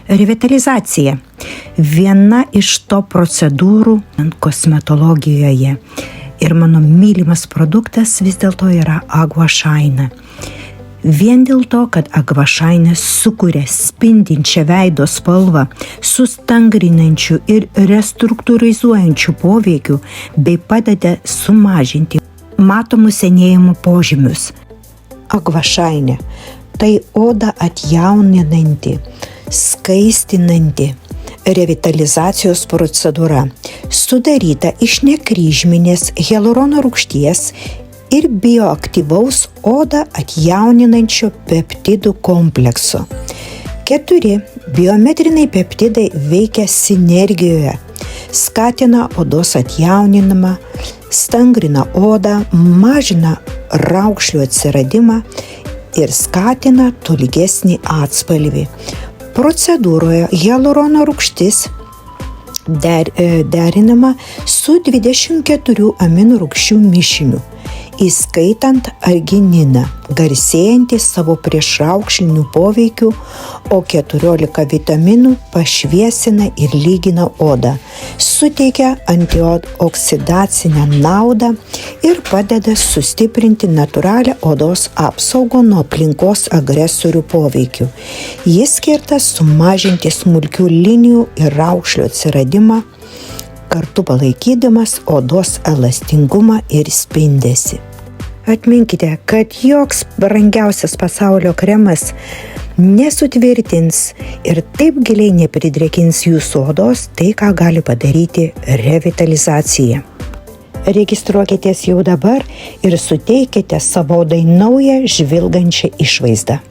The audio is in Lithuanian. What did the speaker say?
Revitalizacija. Viena iš to procedūrų kosmetologijoje. Ir mano mylimas produktas vis dėlto yra Aquashine. Vien dėl to, kad Aquashine sukuria spindinčią veido spalvą, sustangrinančių ir restruktūrizuojančių poveikių bei padeda sumažinti matomų senėjimo požymius. Aquashine tai odą atjauninanti, skaistinanti revitalizacijos procedūra, sudaryta iš nekryžminės hialurono rūgšties ir bioaktyvaus odą atjauninančio peptidų komplekso. 4 biometriniai peptidai veikia sinergijoje, skatina odos atjauninimą, stangrina odą, mažina raukšlių atsiradimą ir skatina tolygesnį atspalvį. Procedūroje hialurono rūgštis derinama su 24 aminų rūgščių mišiniu, įskaitant argininą, garsėjantį savo priešraukšlinių poveikių, o 14 vitaminų pašviesina ir lygina odą, suteikia antioksidacinę naudą ir padeda sustiprinti natūralią odos apsaugą nuo aplinkos agresorių poveikių. Jis skirtas sumažinti smulkių linijų ir raukšlių atsiradimą, kartu palaikydamas odos elastingumą ir spindesį. Atminkite, kad joks brangiausias pasaulio kremas nesutvirtins ir taip giliai nepridrėkins jūsų odos tai, ką gali padaryti revitalizacija. Registruokitės jau dabar ir suteikite savo odai naują žvilgančią išvaizdą.